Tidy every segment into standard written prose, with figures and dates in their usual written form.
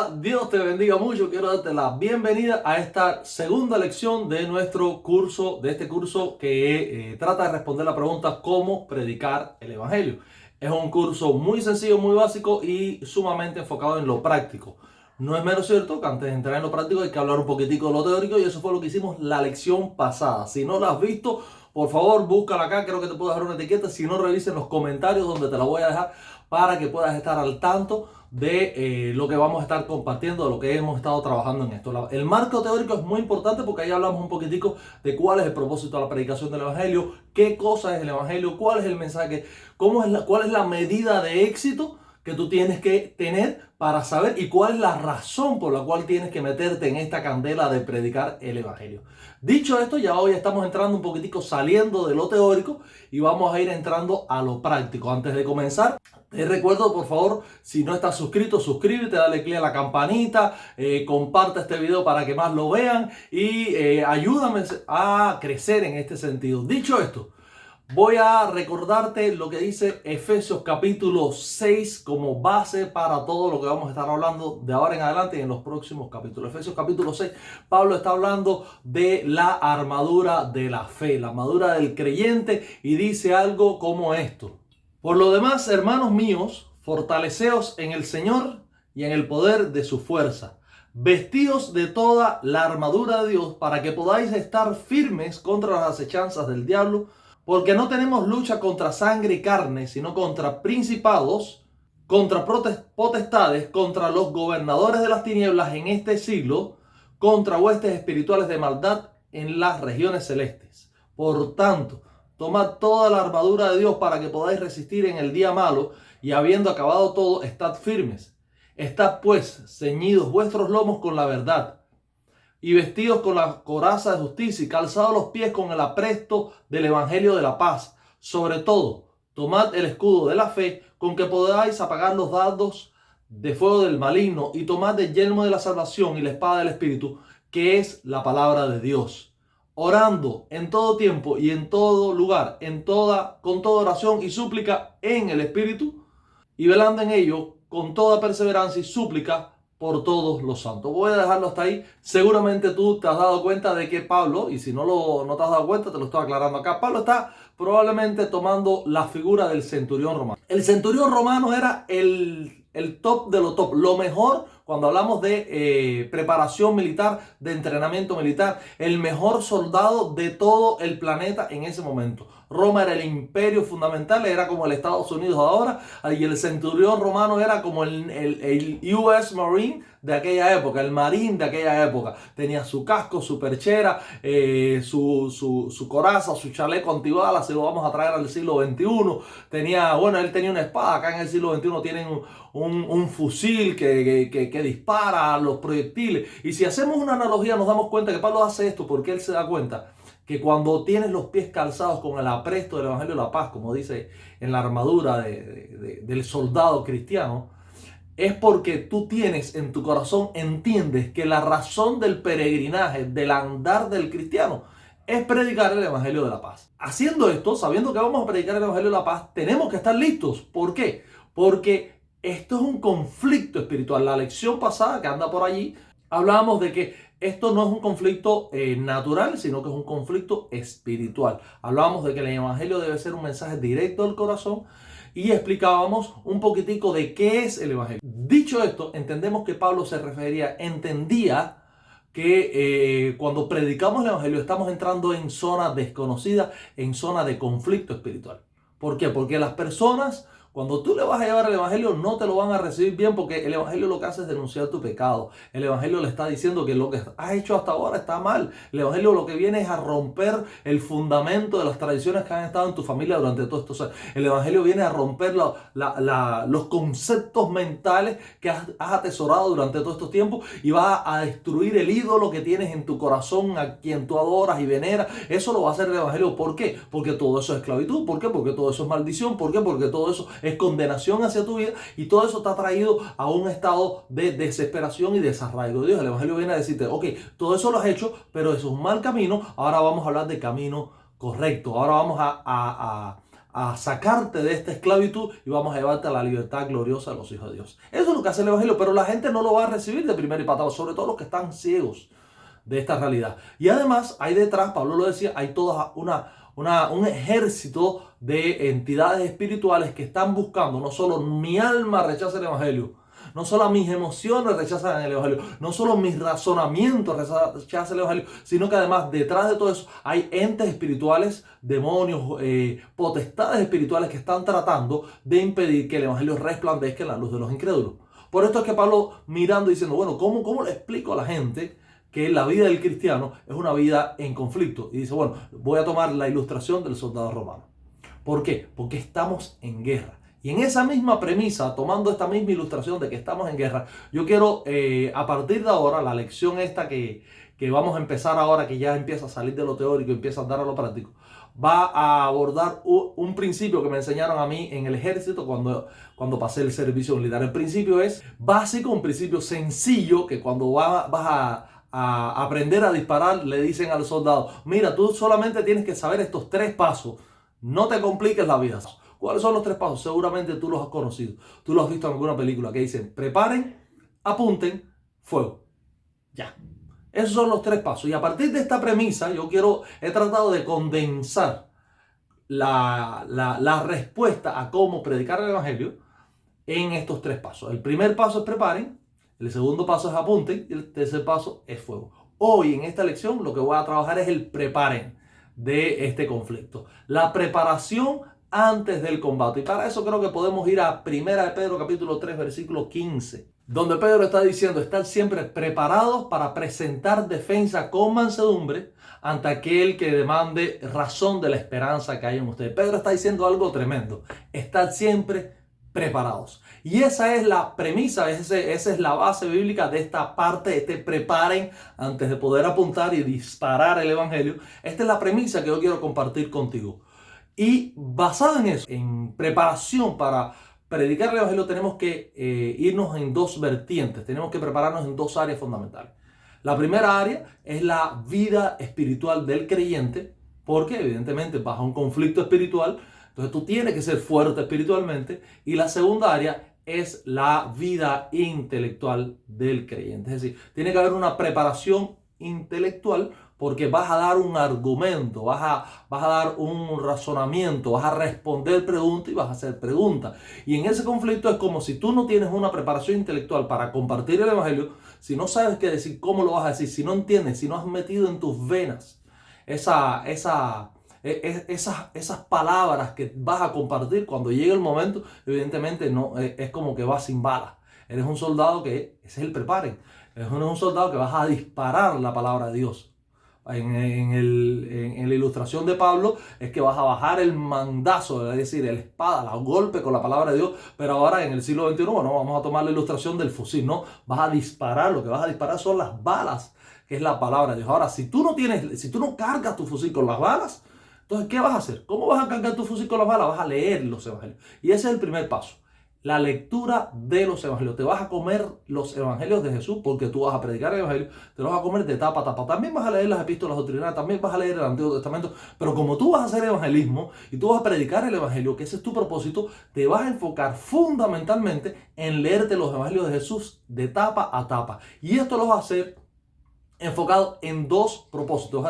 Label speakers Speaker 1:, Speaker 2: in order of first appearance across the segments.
Speaker 1: Hola, Dios te bendiga mucho. Quiero darte la bienvenida a esta segunda lección de nuestro curso, de este curso que trata de responder la pregunta ¿cómo predicar el Evangelio? Es un curso muy sencillo, muy básico y sumamente enfocado en lo práctico. No es menos cierto que antes de entrar en lo práctico hay que hablar un poquitico de lo teórico y eso fue lo que hicimos la lección pasada. Si no la has visto, por favor, búscala acá, creo que te puedo dejar una etiqueta. Si no, revisen los comentarios donde te la voy a dejar para que puedas estar al tanto de lo que vamos a estar compartiendo, de lo que hemos estado trabajando en esto. El marco teórico es muy importante porque ahí hablamos un poquitico de cuál es el propósito de la predicación del Evangelio, qué cosa es el Evangelio, cuál es el mensaje, cuál es la medida de éxito que tú tienes que tener para saber y cuál es la razón por la cual tienes que meterte en esta candela de predicar el Evangelio. Dicho esto, ya hoy estamos entrando un poquitico saliendo de lo teórico y vamos a ir entrando a lo práctico. Antes de comenzar, te recuerdo, por favor, si no estás suscrito, suscríbete, dale click a la campanita, comparte este video para que más lo vean y ayúdame a crecer en este sentido. Dicho esto, voy a recordarte lo que dice Efesios capítulo 6 como base para todo lo que vamos a estar hablando de ahora en adelante y en los próximos capítulos. Efesios capítulo 6, Pablo está hablando de la armadura de la fe, la armadura del creyente y dice algo como esto. Por lo demás, hermanos míos, fortaleceos en el Señor y en el poder de su fuerza. Vestíos de toda la armadura de Dios para que podáis estar firmes contra las acechanzas del diablo, porque no tenemos lucha contra sangre y carne, sino contra principados, contra potestades, contra los gobernadores de las tinieblas en este siglo, contra huestes espirituales de maldad en las regiones celestes. Por tanto, tomad toda la armadura de Dios para que podáis resistir en el día malo y habiendo acabado todo, estad firmes. Estad pues ceñidos vuestros lomos con la verdad y vestidos con la coraza de justicia y calzados los pies con el apresto del evangelio de la paz. Sobre todo, tomad el escudo de la fe con que podáis apagar los dardos de fuego del maligno y tomad el yelmo de la salvación y la espada del Espíritu, que es la palabra de Dios. Orando en todo tiempo y en todo lugar, con toda oración y súplica en el Espíritu, y velando en ello con toda perseverancia y súplica por todos los santos. Voy a dejarlo hasta ahí. Seguramente tú te has dado cuenta de que Pablo, y si no te has dado cuenta, te lo estoy aclarando acá, Pablo está probablemente tomando la figura del centurión romano. El centurión romano era el top de lo top, lo mejor cuando hablamos de preparación militar, de entrenamiento militar, el mejor soldado de todo el planeta en ese momento. Roma era el imperio fundamental, era como el Estados Unidos ahora, y el centurión romano era como el US Marine de aquella época, el marín de aquella época. Tenía su casco, su perchera, su coraza, su chaleco antibalas, si lo vamos a traer al siglo XXI. Él tenía una espada, acá en el siglo XXI tienen un fusil que dispara los proyectiles. Y si hacemos una analogía nos damos cuenta que Pablo hace esto porque él se da cuenta que cuando tienes los pies calzados con el apresto del Evangelio de la Paz, como dice en la armadura del soldado cristiano, es porque tú tienes en tu corazón, entiendes que la razón del peregrinaje, del andar del cristiano, es predicar el Evangelio de la Paz. Haciendo esto, sabiendo que vamos a predicar el Evangelio de la Paz, tenemos que estar listos. ¿Por qué? Porque esto es un conflicto espiritual. La lección pasada que anda por allí, hablábamos de que esto no es un conflicto natural, sino que es un conflicto espiritual. Hablábamos de que el Evangelio debe ser un mensaje directo al corazón y explicábamos un poquitico de qué es el Evangelio. Dicho esto, entendemos que Pablo entendía que cuando predicamos el Evangelio estamos entrando en zona desconocida, en zona de conflicto espiritual. ¿Por qué? Porque las personas, cuando tú le vas a llevar el Evangelio, no te lo van a recibir bien porque el Evangelio lo que hace es denunciar tu pecado. El Evangelio le está diciendo que lo que has hecho hasta ahora está mal. El Evangelio lo que viene es a romper el fundamento de las tradiciones que han estado en tu familia durante todos estos años. El Evangelio viene a romper los conceptos mentales que has atesorado durante todos estos tiempos y va a destruir el ídolo que tienes en tu corazón, a quien tú adoras y veneras. Eso lo va a hacer el Evangelio. ¿Por qué? Porque todo eso es esclavitud. ¿Por qué? Porque todo eso es maldición. ¿Por qué? Porque todo eso es condenación hacia tu vida y todo eso está traído a un estado de desesperación y desarraigo de Dios. El Evangelio viene a decirte, ok, todo eso lo has hecho, pero eso es un mal camino, ahora vamos a hablar de camino correcto, ahora vamos a sacarte de esta esclavitud y vamos a llevarte a la libertad gloriosa de los hijos de Dios. Eso es lo que hace el Evangelio, pero la gente no lo va a recibir de primera y patada, sobre todo los que están ciegos de esta realidad. Y además hay detrás, Pablo lo decía, hay toda un ejército de entidades espirituales que están buscando, no solo mi alma rechaza el Evangelio, no solo mis emociones rechazan el Evangelio, no solo mis razonamientos rechazan el Evangelio, sino que además detrás de todo eso hay entes espirituales, demonios, potestades espirituales que están tratando de impedir que el Evangelio resplandezca en la luz de los incrédulos. Por esto es que Pablo, mirando, diciendo, bueno, ¿cómo le explico a la gente que la vida del cristiano es una vida en conflicto? Y dice, bueno, voy a tomar la ilustración del soldado romano. ¿Por qué? Porque estamos en guerra. Y en esa misma premisa, tomando esta misma ilustración de que estamos en guerra, yo quiero a partir de ahora, la lección esta que vamos a empezar ahora, que ya empieza a salir de lo teórico y empieza a andar a lo práctico, va a abordar un principio que me enseñaron a mí en el ejército cuando pasé el servicio militar. El principio es básico, un principio sencillo que cuando vas a aprender a disparar, le dicen al soldado, mira, tú solamente tienes que saber estos 3 pasos, no te compliques la vida. ¿Cuáles son los 3 pasos? Seguramente tú los has conocido, tú los has visto en alguna película que dicen, preparen, apunten, fuego. Ya. Esos son los 3 pasos. Y a partir de esta premisa, he tratado de condensar la respuesta a cómo predicar el Evangelio en estos 3 pasos. El primer paso es preparen, el segundo paso es apunten y el tercer paso es fuego. Hoy en esta lección lo que voy a trabajar es el preparen de este conflicto. La preparación antes del combate. Y para eso creo que podemos ir a 1 de Pedro capítulo 3 versículo 15. Donde Pedro está diciendo, estar siempre preparados para presentar defensa con mansedumbre ante aquel que demande razón de la esperanza que hay en ustedes. Pedro está diciendo algo tremendo. Estar siempre preparados. Y esa es la premisa, esa es la base bíblica de esta parte, preparen antes de poder apuntar y disparar el Evangelio. Esta es la premisa que yo quiero compartir contigo. Y basado en eso, en preparación para predicar el Evangelio, tenemos que irnos en 2 vertientes, tenemos que prepararnos en 2 áreas fundamentales. La primera área es la vida espiritual del creyente, porque evidentemente bajo un conflicto espiritual, entonces tú tienes que ser fuerte espiritualmente. Y la segunda área es la vida intelectual del creyente. Es decir, tiene que haber una preparación intelectual porque vas a dar un argumento, vas a dar un razonamiento, vas a responder preguntas y vas a hacer preguntas. Y en ese conflicto es como si tú no tienes una preparación intelectual para compartir el Evangelio, si no sabes qué decir, cómo lo vas a decir, si no entiendes, si no has metido en tus venas esas palabras que vas a compartir cuando llegue el momento, evidentemente no, es como que vas sin balas. Eres un soldado que, ese es el preparen, eres un soldado que vas a disparar la palabra de Dios. En la ilustración de Pablo es que vas a bajar el mandazo, es decir, la espada, el golpe con la palabra de Dios, pero ahora en el siglo XXI, bueno, vamos a tomar la ilustración del fusil, ¿no? Vas a disparar, lo que vas a disparar son las balas, que es la palabra de Dios. Ahora, si tú no cargas tu fusil con las balas, entonces, ¿qué vas a hacer? ¿Cómo vas a cargar tu fusil con las balas? Vas a leer los evangelios. Y ese es el primer paso. La lectura de los evangelios. Te vas a comer los evangelios de Jesús porque tú vas a predicar el evangelio. Te los vas a comer de tapa a tapa. También vas a leer las epístolas doctrinales. También vas a leer el Antiguo Testamento. Pero como tú vas a hacer evangelismo y tú vas a predicar el evangelio, que ese es tu propósito, te vas a enfocar fundamentalmente en leerte los evangelios de Jesús de tapa a tapa. Y esto lo vas a hacer enfocado en 2 propósitos.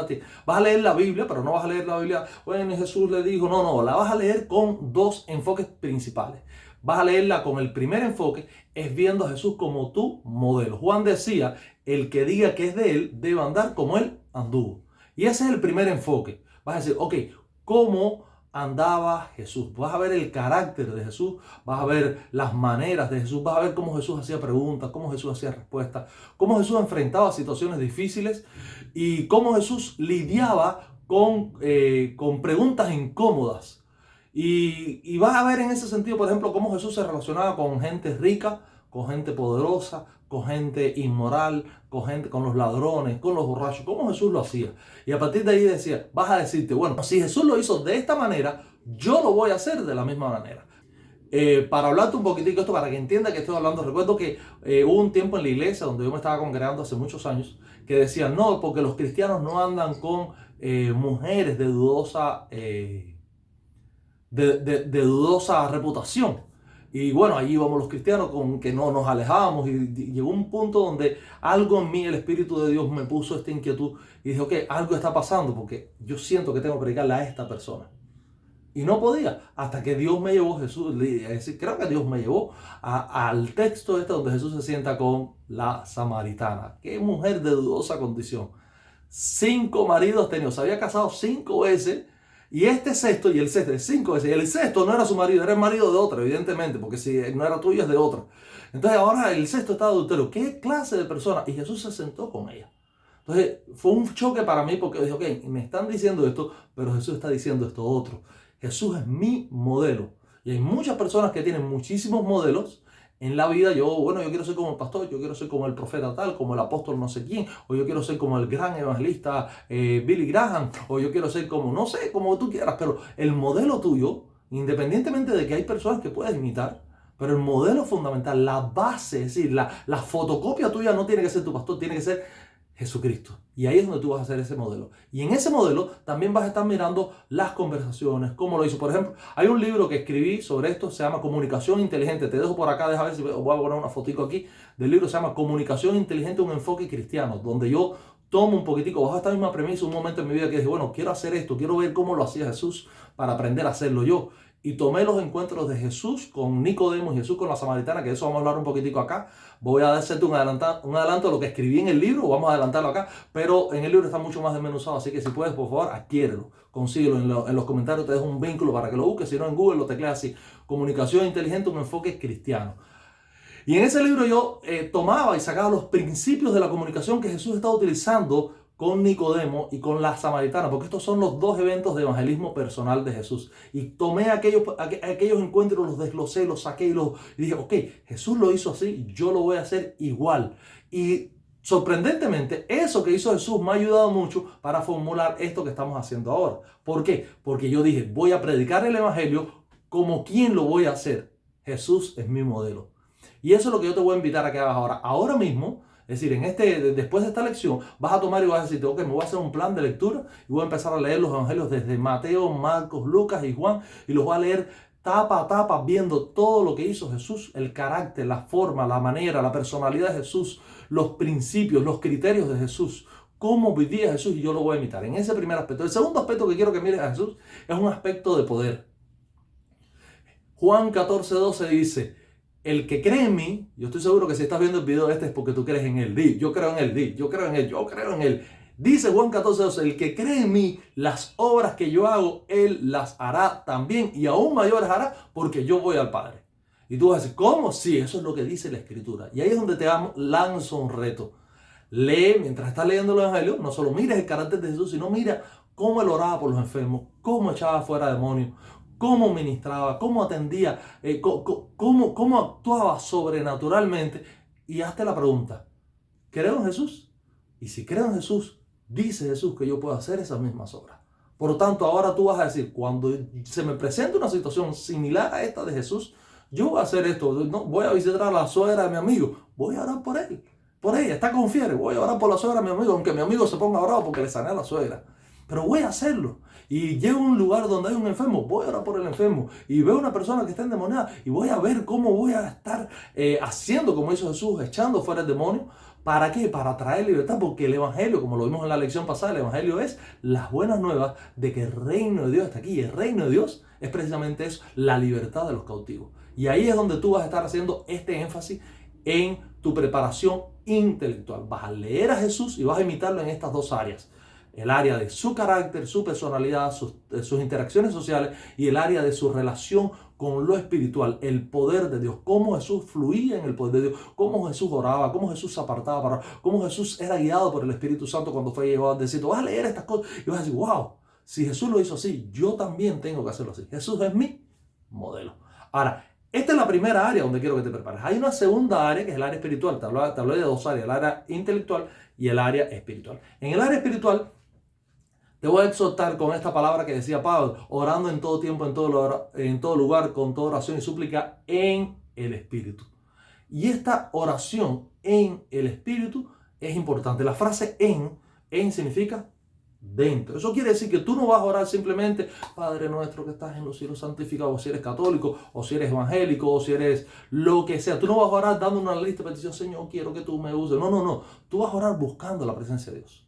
Speaker 1: Vas a leer la Biblia, pero no vas a leer la Biblia, bueno, Jesús le dijo, no, la vas a leer con 2 enfoques principales. Vas a leerla con el primer enfoque, es viendo a Jesús como tu modelo. Juan decía, el que diga que es de él, debe andar como él anduvo. Y ese es el primer enfoque. Vas a decir, ok, ¿cómo andaba Jesús? Vas a ver el carácter de Jesús, vas a ver las maneras de Jesús, vas a ver cómo Jesús hacía preguntas, cómo Jesús hacía respuestas, cómo Jesús enfrentaba situaciones difíciles y cómo Jesús lidiaba con preguntas incómodas. Y vas a ver en ese sentido, por ejemplo, cómo Jesús se relacionaba con gente rica, con gente poderosa, con gente inmoral, con los ladrones, con los borrachos, cómo Jesús lo hacía. Y a partir de ahí decía, vas a decirte, bueno, si Jesús lo hizo de esta manera, yo lo voy a hacer de la misma manera. Para hablarte un poquitico esto, para que entienda que estoy hablando, recuerdo que hubo un tiempo en la iglesia donde yo me estaba congregando hace muchos años, que decían, no, porque los cristianos no andan con mujeres de dudosa de dudosa reputación. Y bueno, allí íbamos los cristianos con que no nos alejábamos y llegó un punto donde algo en mí, el Espíritu de Dios me puso esta inquietud y dije, ok, algo está pasando porque yo siento que tengo que predicarle a esta persona. Y no podía, hasta que Dios me llevó, Jesús, es decir, creo que Dios me llevó al texto este donde Jesús se sienta con la samaritana. Qué mujer de dudosa condición. 5 maridos tenía, se había casado 5 veces. Y este sexto, y el sexto, 5 veces, y el sexto no era su marido, era el marido de otra, evidentemente, porque si no era tuyo es de otra. Entonces ahora el sexto está adulterio. ¿Qué clase de persona? Y Jesús se sentó con ella. Entonces fue un choque para mí porque dije, ok, me están diciendo esto, pero Jesús está diciendo esto otro. Jesús es mi modelo. Y hay muchas personas que tienen muchísimos modelos en la vida. Yo quiero ser como el pastor, yo quiero ser como el profeta tal, como el apóstol no sé quién, o yo quiero ser como el gran evangelista Billy Graham, o yo quiero ser como, no sé, como tú quieras, pero el modelo tuyo, independientemente de que hay personas que puedes imitar, pero el modelo fundamental, la base, es decir, la fotocopia tuya no tiene que ser tu pastor, tiene que ser Jesucristo. Y ahí es donde tú vas a hacer ese modelo. Y en ese modelo también vas a estar mirando las conversaciones, cómo lo hizo. Por ejemplo, hay un libro que escribí sobre esto, se llama Comunicación Inteligente. Te dejo por acá, déjame ver si voy a poner una fotico aquí del libro, se llama Comunicación Inteligente, un enfoque cristiano, donde yo tomo un poquitico, bajo esta misma premisa, un momento en mi vida que dije, bueno, quiero hacer esto, quiero ver cómo lo hacía Jesús para aprender a hacerlo yo. Y tomé los encuentros de Jesús con Nicodemo y Jesús con la samaritana, que de eso vamos a hablar un poquitico acá. Voy a hacerte un adelanto de lo que escribí en el libro, vamos a adelantarlo acá, pero en el libro está mucho más desmenuzado, así que si puedes, por favor, adquiérelo, consíguelo. En los comentarios te dejo un vínculo para que lo busques, si no en Google lo tecleas así, Comunicación Inteligente, un enfoque cristiano. Y en ese libro yo tomaba y sacaba los principios de la comunicación que Jesús estaba utilizando con Nicodemo y con la samaritana, porque estos son los 2 eventos de evangelismo personal de Jesús. Y tomé aquellos encuentros, los desglosé, los saqué y dije, ok, Jesús lo hizo así, yo lo voy a hacer igual. Y sorprendentemente, eso que hizo Jesús me ha ayudado mucho para formular esto que estamos haciendo ahora. ¿Por qué? Porque yo dije, voy a predicar el evangelio como quien lo voy a hacer. Jesús es mi modelo. Y eso es lo que yo te voy a invitar a que hagas ahora. Ahora mismo, es decir, después de esta lección, vas a tomar y vas a decirte, ok, me voy a hacer un plan de lectura y voy a empezar a leer los evangelios desde Mateo, Marcos, Lucas y Juan y los voy a leer tapa a tapa, viendo todo lo que hizo Jesús, el carácter, la forma, la manera, la personalidad de Jesús, los principios, los criterios de Jesús, cómo vivía Jesús, y yo lo voy a imitar en ese primer aspecto. El segundo aspecto que quiero que mires a Jesús es un aspecto de poder. Juan 14:12 dice, el que cree en mí, yo estoy seguro que si estás viendo el video este es porque tú crees en él. Yo creo en él, yo creo en él, yo creo en él. Dice Juan 14:12, el que cree en mí, las obras que yo hago, él las hará también y aún mayores hará porque yo voy al Padre. Y tú vas a decir, ¿cómo? Sí, eso es lo que dice la Escritura. Y ahí es donde te lanzo un reto. Lee, mientras estás leyendo los evangelios, no solo mires el carácter de Jesús, sino mira cómo él oraba por los enfermos, cómo echaba fuera demonios, cómo ministraba, cómo atendía, cómo actuaba sobrenaturalmente. Y hazte la pregunta, ¿creo en Jesús? Y si creo en Jesús, dice Jesús que yo puedo hacer esas mismas obras. Por lo tanto, ahora tú vas a decir, cuando se me presente una situación similar a esta de Jesús, yo voy a hacer esto, no, voy a visitar a la suegra de mi amigo, voy a orar por él, por ella, está con fiebre, voy a orar por la suegra de mi amigo, aunque mi amigo se ponga bravo porque le sané a la suegra. Pero voy a hacerlo. Y llego a un lugar donde hay un enfermo, voy a orar por el enfermo. Y veo una persona que está endemoniada y voy a ver cómo voy a estar haciendo como hizo Jesús, echando fuera el demonio. ¿Para qué? Para traer libertad, porque el evangelio, como lo vimos en la lección pasada, el evangelio es las buenas nuevas de que el reino de Dios está aquí. Y el reino de Dios es precisamente eso, la libertad de los cautivos. Y ahí es donde tú vas a estar haciendo este énfasis en tu preparación intelectual. Vas a leer a Jesús y vas a imitarlo en estas 2 áreas. El área de su carácter, su personalidad, sus interacciones sociales y el área de su relación con lo espiritual, el poder de Dios, cómo Jesús fluía en el poder de Dios, cómo Jesús oraba, cómo Jesús se apartaba para orar, cómo Jesús era guiado por el Espíritu Santo cuando fue llevado al desierto. Vas a leer estas cosas y vas a decir, wow, si Jesús lo hizo así, yo también tengo que hacerlo así. Jesús es mi modelo. Ahora, esta es la primera área donde quiero que te prepares. Hay una segunda área que es el área espiritual. Te hablé de 2 áreas, el área intelectual y el área espiritual. En el área espiritual, te voy a exhortar con esta palabra que decía Pablo, orando en todo tiempo, en todo lugar, con toda oración y súplica en el Espíritu. Y esta oración en el Espíritu es importante. La frase en significa dentro. Eso quiere decir que tú no vas a orar simplemente, Padre nuestro que estás en los cielos, santificado, o si eres católico, o si eres evangélico, o si eres lo que sea. Tú no vas a orar dando una lista de petición, Señor, quiero que tú me uses. No, no, no. Tú vas a orar buscando la presencia de Dios.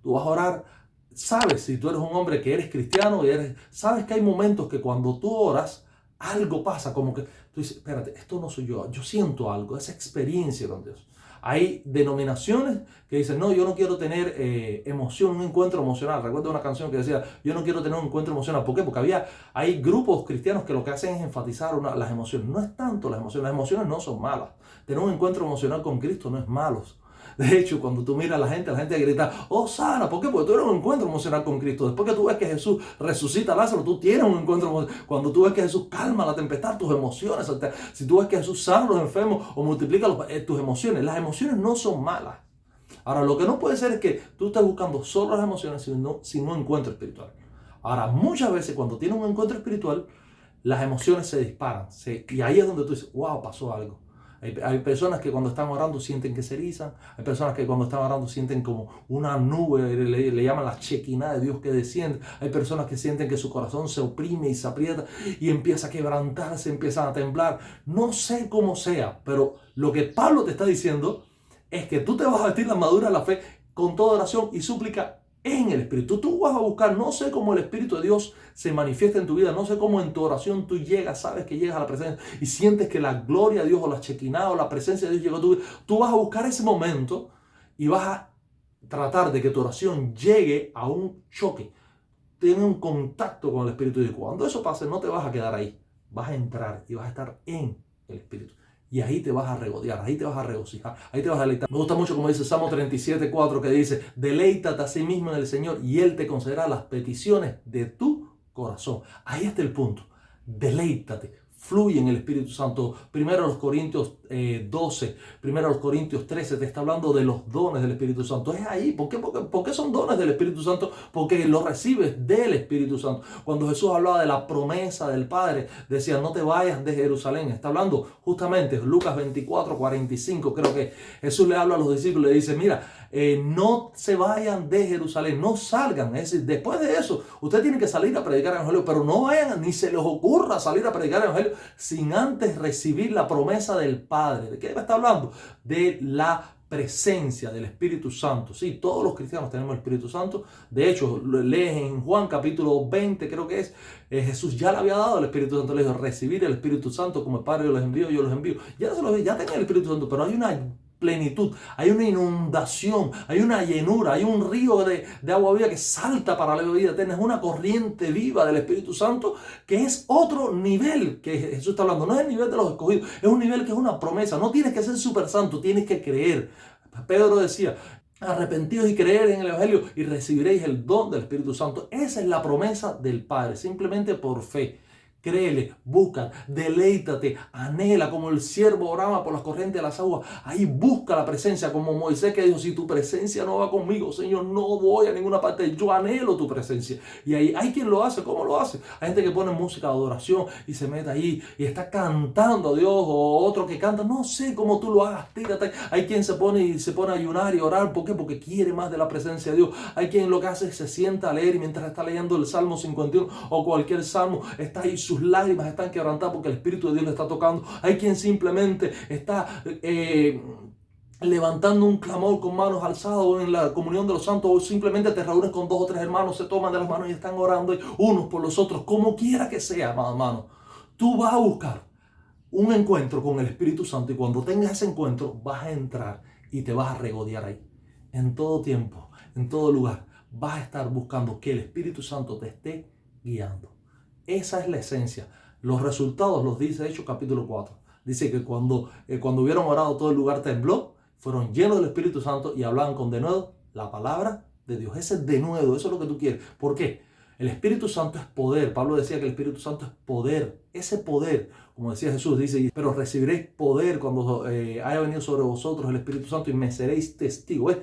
Speaker 1: Tú vas a orar, sabes, si tú eres un hombre que eres cristiano, sabes que hay momentos que cuando tú oras, algo pasa, como que tú dices, espérate, esto no soy yo siento algo, esa experiencia con Dios. Hay denominaciones que dicen, no, yo no quiero tener emoción, un encuentro emocional. Recuerdo una canción que decía, yo no quiero tener un encuentro emocional. ¿Por qué? Porque hay grupos cristianos que lo que hacen es enfatizar las emociones. No es tanto las emociones no son malas. Tener un encuentro emocional con Cristo no es malo. De hecho, cuando tú miras a la gente grita, oh Sara, ¿por qué? Porque tú eres un encuentro emocional con Cristo. Después que tú ves que Jesús resucita a Lázaro, tú tienes un encuentro emocional. Cuando tú ves que Jesús calma la tempestad, tus emociones. Si tú ves que Jesús sana a los enfermos o multiplica tus emociones, las emociones no son malas. Ahora, lo que no puede ser es que tú estés buscando solo las emociones sin un encuentro espiritual. Ahora, muchas veces cuando tienes un encuentro espiritual, las emociones se disparan. Y ahí es donde tú dices, wow, pasó algo. Hay personas que cuando están orando sienten que se erizan. Hay personas que cuando están orando sienten como una nube, le llaman la chequina de Dios que desciende. Hay personas que sienten que su corazón se oprime y se aprieta y empieza a quebrantarse, empiezan a temblar. No sé cómo sea, pero lo que Pablo te está diciendo es que tú te vas a vestir la armadura de la fe con toda oración y súplica en el Espíritu. Tú vas a buscar, no sé cómo el Espíritu de Dios se manifiesta en tu vida, no sé cómo en tu oración tú llegas, sabes que llegas a la presencia y sientes que la gloria de Dios o la chequina o la presencia de Dios llegó a tu vida. Tú vas a buscar ese momento y vas a tratar de que tu oración llegue a un choque, tenga un contacto con el Espíritu de Dios. Cuando eso pase, no te vas a quedar ahí, vas a entrar y vas a estar en el Espíritu. Y ahí te vas a regodear, ahí te vas a regocijar, ahí te vas a deleitar. Me gusta mucho como dice Salmo 37:4 que dice, deleítate a sí mismo en el Señor y Él te concederá las peticiones de tu corazón. Ahí está el punto, deleítate. Fluye en el Espíritu Santo. Primero los Corintios 12, primero los Corintios 13, te está hablando de los dones del Espíritu Santo. Es ahí. ¿Por qué son dones del Espíritu Santo? Porque los recibes del Espíritu Santo. Cuando Jesús hablaba de la promesa del Padre, decía, no te vayas de Jerusalén. Está hablando justamente, Lucas 24:45, creo que Jesús le habla a los discípulos y le dice, mira, no se vayan de Jerusalén, no salgan. Es decir, después de eso, usted tiene que salir a predicar el Evangelio, pero no vayan, ni se les ocurra salir a predicar el Evangelio sin antes recibir la promesa del Padre. ¿De qué me está hablando? De la presencia del Espíritu Santo. Sí, todos los cristianos tenemos el Espíritu Santo. De hecho, lees en Juan capítulo 20, creo que es, Jesús ya le había dado el Espíritu Santo. Le dijo, recibir el Espíritu Santo como el Padre los envío, yo los envío. Ya tenía el Espíritu Santo, pero hay una plenitud, hay una inundación, hay una llenura, hay un río de agua viva que salta para la vida eterna. Es una corriente viva del Espíritu Santo que es otro nivel que Jesús está hablando. No es el nivel de los escogidos, es un nivel que es una promesa. No tienes que ser súper santo, tienes que creer. Pedro decía, arrepentidos y creer en el Evangelio y recibiréis el don del Espíritu Santo. Esa es la promesa del Padre, simplemente por fe. Créele, busca, deleítate, anhela como el siervo brama por las corrientes de las aguas. Ahí busca la presencia, como Moisés que dijo, si tu presencia no va conmigo, Señor, no voy a ninguna parte. Yo anhelo tu presencia. Y ahí hay quien lo hace. ¿Cómo lo hace? Hay gente que pone música de adoración y se mete ahí y está cantando a Dios, o otro que canta. No sé cómo tú lo hagas, tírate. Hay quien se pone a ayunar y orar. ¿Por qué? Porque quiere más de la presencia de Dios. Hay quien lo que hace es se sienta a leer y mientras está leyendo el Salmo 51 o cualquier salmo, está ahí, sus lágrimas están quebrantadas porque el Espíritu de Dios le está tocando. Hay quien simplemente está levantando un clamor con manos alzadas o en la comunión de los santos, o simplemente te reúnes con 2 o 3 hermanos, se toman de las manos y están orando unos por los otros. Como quiera que sea, amado hermano, tú vas a buscar un encuentro con el Espíritu Santo y cuando tengas ese encuentro vas a entrar y te vas a regodear ahí. En todo tiempo, en todo lugar, vas a estar buscando que el Espíritu Santo te esté guiando. Esa es la esencia. Los resultados los dice Hechos capítulo 4. Dice que cuando hubieron orado todo el lugar tembló, fueron llenos del Espíritu Santo y hablaban con denuedo la palabra de Dios. Ese es denuedo, eso es lo que tú quieres. ¿Por qué? El Espíritu Santo es poder. Pablo decía que el Espíritu Santo es poder. Ese poder, como decía Jesús, dice, pero recibiréis poder cuando haya venido sobre vosotros el Espíritu Santo y me seréis testigos.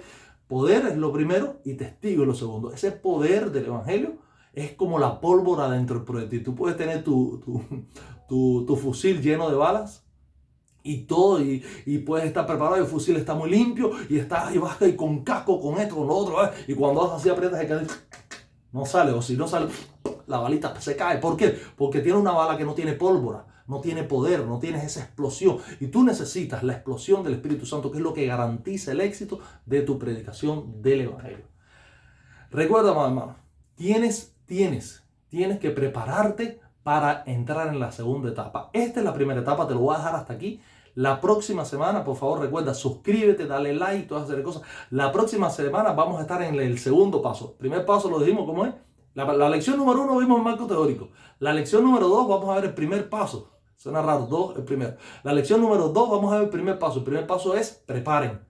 Speaker 1: Poder es lo primero y testigo es lo segundo. Ese poder del Evangelio es como la pólvora dentro de ti. Tú puedes tener tu fusil lleno de balas y todo, y puedes estar preparado, y el fusil está muy limpio, y estás y vas y con casco, con esto, con lo otro, y cuando vas así aprietas el cañón, no sale, o si no sale, la balita se cae. ¿Por qué? Porque tiene una bala que no tiene pólvora, no tiene poder, no tienes esa explosión, y tú necesitas la explosión del Espíritu Santo, que es lo que garantiza el éxito de tu predicación del Evangelio. Recuerda, hermano, tienes que prepararte para entrar en la segunda etapa. Esta es la primera etapa, te lo voy a dejar hasta aquí. La próxima semana, por favor, recuerda, suscríbete, dale like, todas esas cosas. La próxima semana vamos a estar en el segundo paso. El primer paso lo dijimos, ¿cómo es? La lección número 1 vimos el marco teórico. La lección número 2 vamos a ver el primer paso. Suena raro, 2 el primero. La lección número 2 vamos a ver el primer paso. El primer paso es preparen.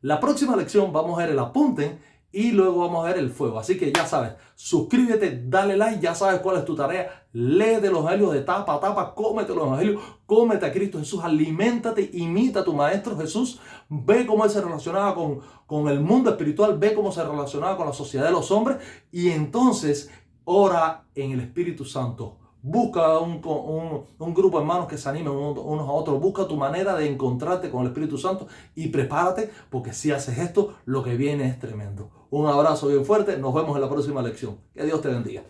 Speaker 1: La próxima lección vamos a ver el apunten y luego vamos a ver el fuego. Así que ya sabes, suscríbete, dale like, ya sabes cuál es tu tarea. Lee de los evangelios de tapa a tapa, cómete los evangelios, cómete a Cristo Jesús, aliméntate, imita a tu Maestro Jesús, ve cómo Él se relacionaba con el mundo espiritual, ve cómo se relacionaba con la sociedad de los hombres y entonces ora en el Espíritu Santo. Busca un grupo de hermanos que se animen unos a otros. Busca tu manera de encontrarte con el Espíritu Santo y prepárate, porque si haces esto, lo que viene es tremendo. Un abrazo bien fuerte. Nos vemos en la próxima lección. Que Dios te bendiga.